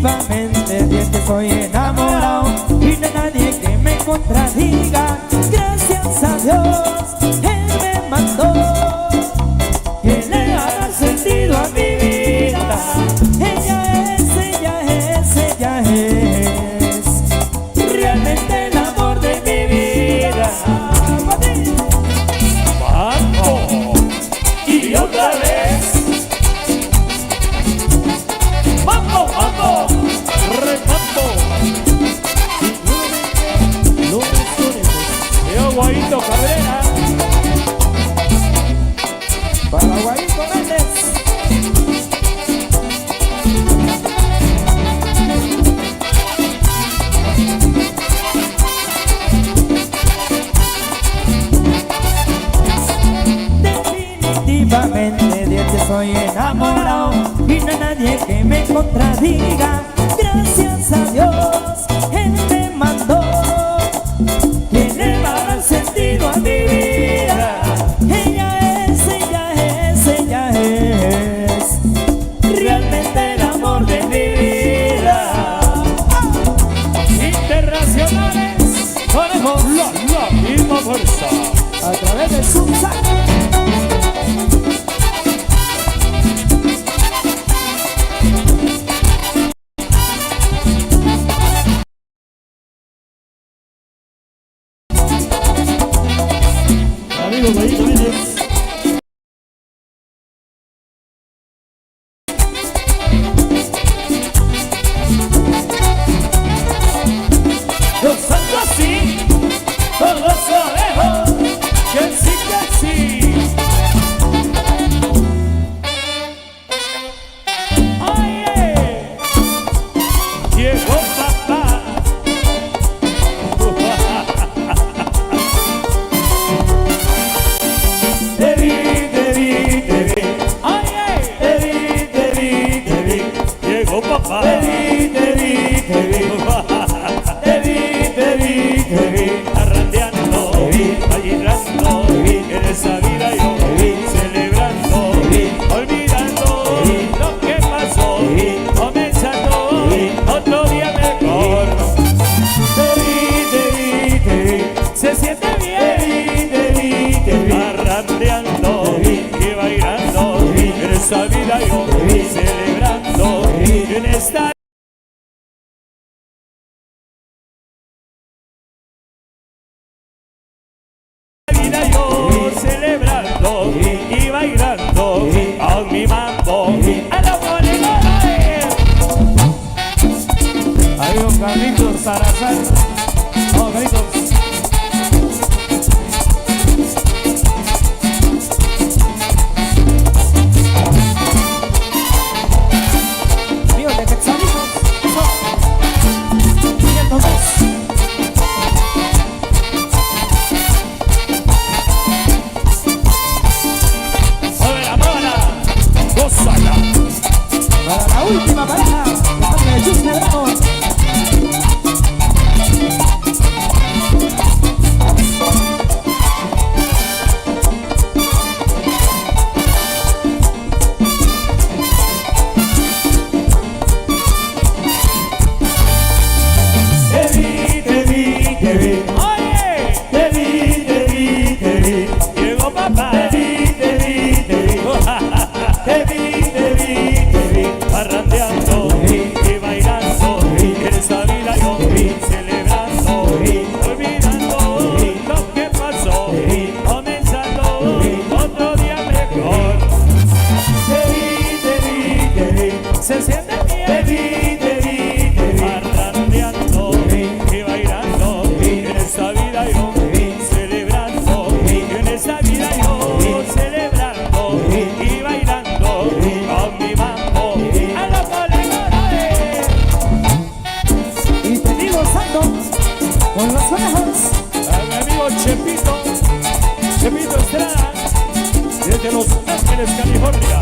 definitivamente de que soy enamorado y no hay nadie que me contradiga. Gracias a Dios, Él me mandó que le haga sentido a mi vida. Ella es realmente el amor de mi vida. ¡Vamos! Y otra vez. ¡Vamos, vamos! ¡Repato! Los Toretos. Veo Guaito Cabrera. Para Guaito Méndez. Definitivamente de que soy enamorado y no hay nadie que me contradiga. Gracias a Dios, Él me mandó que le va a dar sentido a mi vida. Ella es realmente el amor de mi vida. Internacionales. Conejos, La misma fuerza. a través del Subsac. Amigo Guaito Méndez. Gozando así, con los orejos, que sí, que sí. Oye, llegó papá. Te vi, oye, te vi, llegó papá. Te vi, arrandeando, bailando, en esa vida yo, celebrando, olvidando lo que pasó, comenzando otro día mejor. Te vi, se siente bien, te vi, arrandeando y bailando, en esa vida yo, celebrando, en esta vida yo celebrando y bailando con mi mambo a la bolera. Hay un Carlitos Salazar. Oh, Carlitos. Amigos de Texanitos. Eso. 502. Gózala. Para la última pareja, de parte de Chus Medrano. Te vi, oye, te vi, llegó papá. Te vi, arrandeando y bailando, en esta vida yo, celebrando, olvidando lo que pasó, comenzando otro día mejor. Te vi, se siente bien. Te vi, arrandeando y bailando, en esta vida yo, celebrando, en esta vida yo, celebrando y bailando con mi mambo a la bolera. Y te digo gozando con los conejos. A mi amigo Chepito Estrada, desde Los Ángeles, California.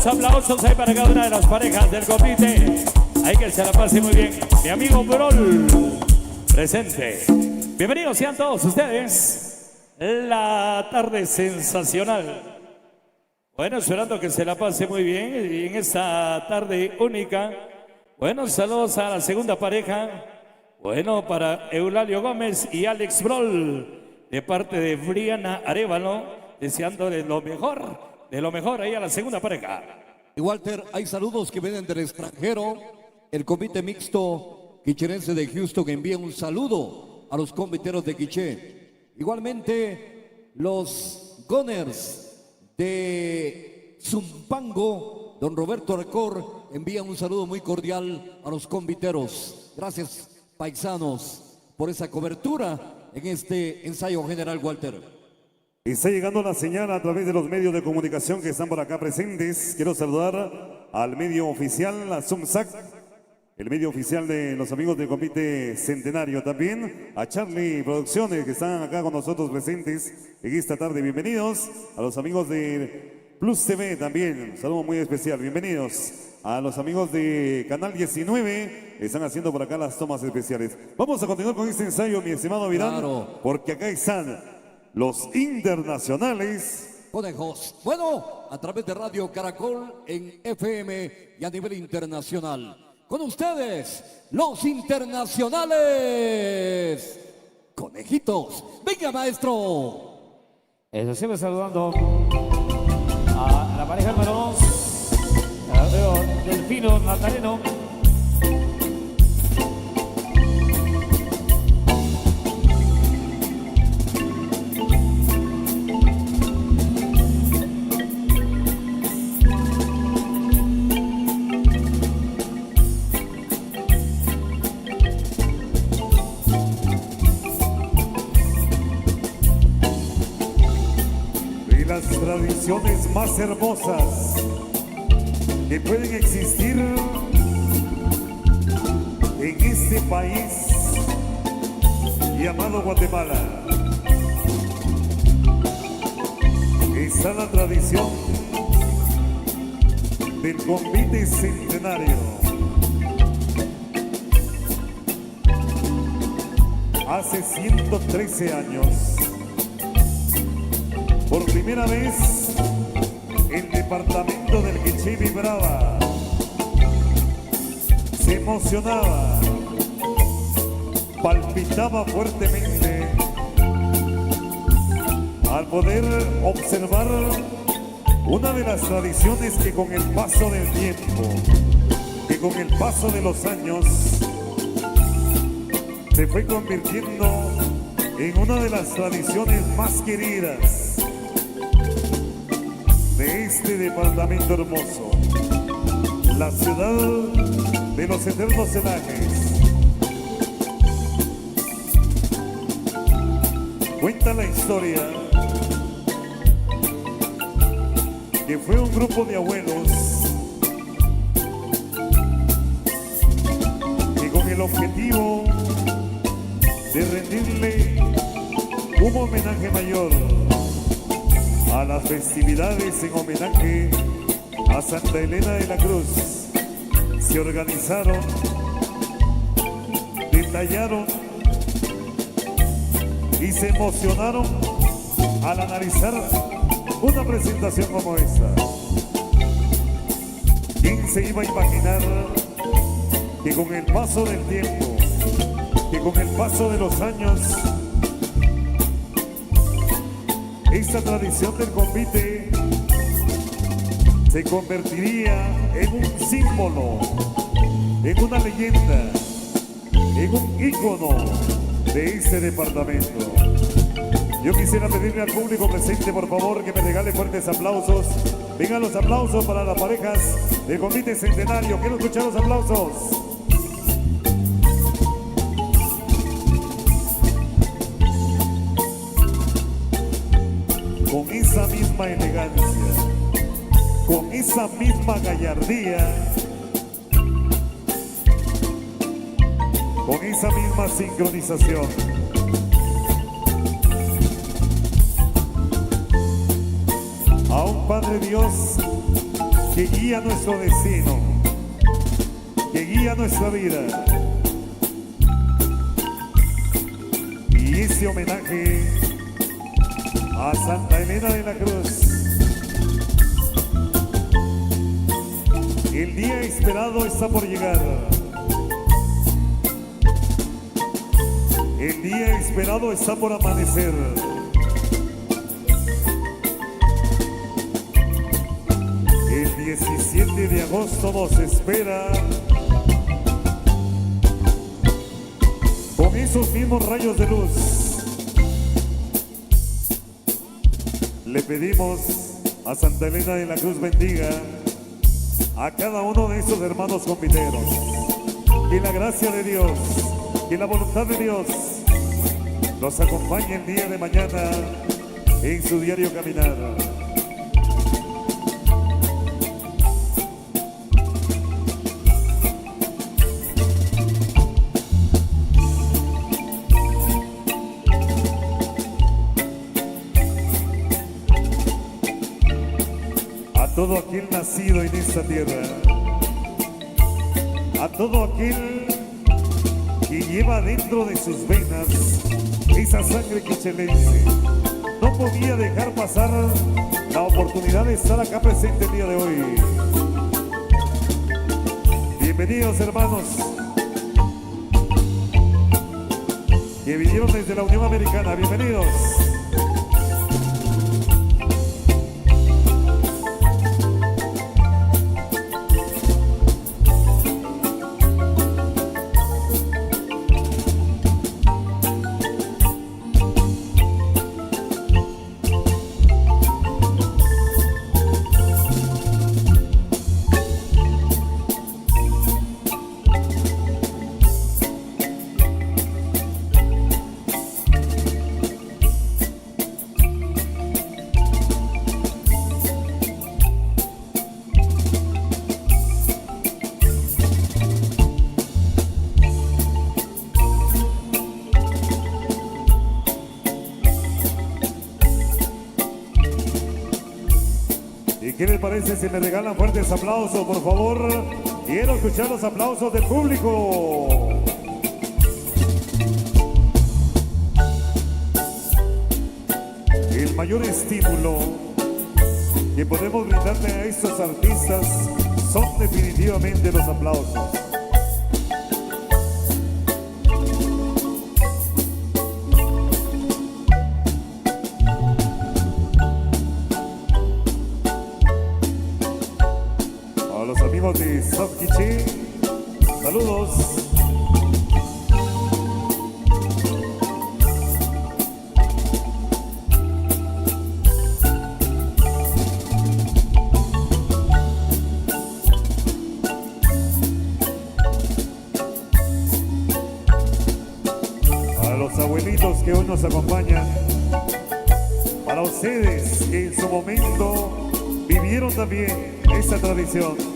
los aplausos ahí para cada una de las parejas del compite. Hay que se la pase muy bien. Mi amigo Brol, presente. Bienvenidos sean todos ustedes. La tarde sensacional. Bueno, esperando que se la pase muy bien y en esta tarde única. Bueno, saludos a la segunda pareja. Bueno, para Eulalio Gómez y Alex Brol, de parte de Briana Arévalo, deseándole lo mejor, de lo mejor ahí a la segunda pareja. Y Walter, hay saludos que vienen del extranjero. El comité mixto quicherense de Houston envía un saludo a los combiteros de Quiché. Igualmente, los Gunners de Zumpango, don Roberto Arcor, envía un saludo muy cordial a los combiteros. Gracias, paisanos, por esa cobertura en este ensayo general, Walter. Está llegando la señal a través de los medios de comunicación que están por acá presentes. Quiero saludar al medio oficial, a Sumsac, el medio oficial de los amigos del Comité Centenario. También a Charlie Producciones, que están acá con nosotros presentes en esta tarde. Bienvenidos a los amigos de Plus TV también. Un saludo muy especial. Bienvenidos a los amigos de Canal 19. Están haciendo por acá las tomas especiales. Vamos a continuar con este ensayo, mi estimado Virán, Claro. porque acá están los internacionales. Conejos. Bueno, a través de Radio Caracol en FM y a nivel internacional. Con ustedes, los internacionales. Conejitos. Venga, maestro. Eso siempre saludando a la pareja número 2, Delfino Nataleno. Las tradiciones más hermosas que pueden existir en este país llamado Guatemala. Está la tradición del Comité Centenario. Hace 113 años, por primera vez, el departamento del Quiché vibraba, se emocionaba, palpitaba fuertemente al poder observar una de las tradiciones que con el paso del tiempo, que con el paso de los años, se fue convirtiendo en una de las tradiciones más queridas de este departamento hermoso, la ciudad de los eternos celajes. Cuenta la historia que fue un grupo de abuelos que con el objetivo de rendirle un homenaje mayor a las festividades en homenaje a Santa Elena de la Cruz, se organizaron, detallaron y se emocionaron al analizar una presentación como esta. ¿Quién se iba a imaginar que con el paso del tiempo, que con el paso de los años, esta tradición del convite se convertiría en un símbolo, en una leyenda, en un ícono de este departamento? Yo quisiera pedirle al público presente, por favor, que me regale fuertes aplausos. Vengan los aplausos para las parejas del Comité Centenario. Quiero escuchar los aplausos. Con esa misma elegancia, con esa misma gallardía, con esa misma sincronización, a un Padre Dios que guía nuestro destino, que guía nuestra vida. Y ese homenaje a Santa Elena de la Cruz. El día esperado está por llegar. El día esperado está por amanecer. El 17 de agosto nos espera con esos mismos rayos de luz. Le pedimos a Santa Elena de la Cruz bendiga a cada uno de esos hermanos confiteros. Que la gracia de Dios, que la voluntad de Dios nos acompañe el día de mañana en su diario caminar. A todo aquel nacido en esta tierra, a todo aquel que lleva dentro de sus venas esa sangre quichelense, no podía dejar pasar la oportunidad de estar acá presente el día de hoy. Bienvenidos, hermanos que vinieron desde la Unión Americana, bienvenidos. ¿Y qué les parece si me regalan fuertes aplausos, por favor? Quiero escuchar los aplausos del público. El mayor estímulo que podemos brindarle a estos artistas son definitivamente los aplausos. A los amigos de South Quiché, saludos. A los abuelitos que hoy nos acompañan, para ustedes que en su momento vivieron también esta tradición.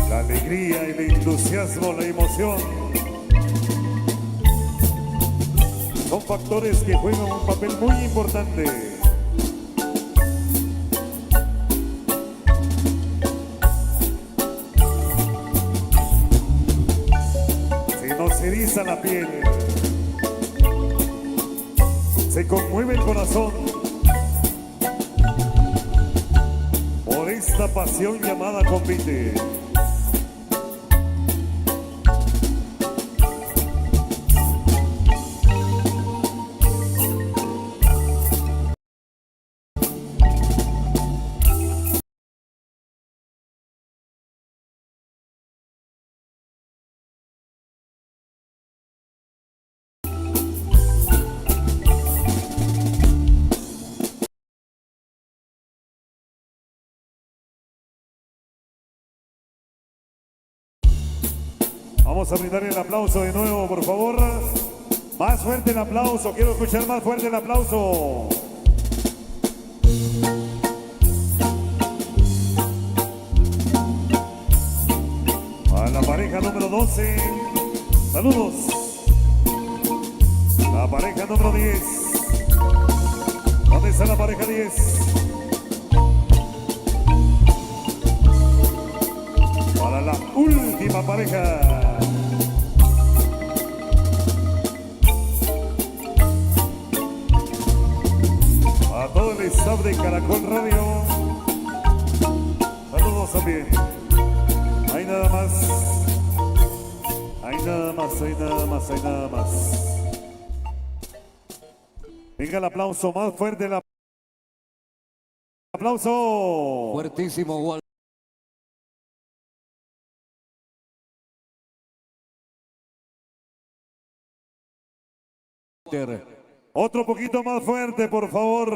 La alegría, el entusiasmo, la emoción son factores que juegan un papel muy importante. Se nos eriza la piel, se conmueve el corazón por esta pasión llamada convite. Vamos a brindar el aplauso de nuevo, por favor. Más fuerte el aplauso, quiero escuchar más fuerte el aplauso. A la pareja número 12, saludos. La pareja número 10. ¿Dónde está la pareja 10? Para la última pareja. A todo el staff de Caracol Radio. Saludos también. Hay nada más. Hay nada más, hay nada más, hay nada más. Venga el aplauso, más fuerte el aplauso. Fuertísimo, Walter. Otro poquito más fuerte, por favor.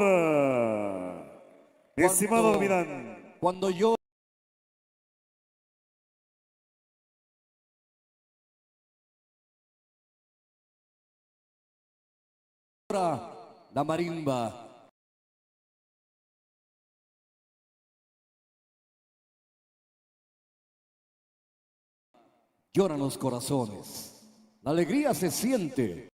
Estimado Almirán. Cuando yo la marimba, lloran los corazones, la alegría se siente.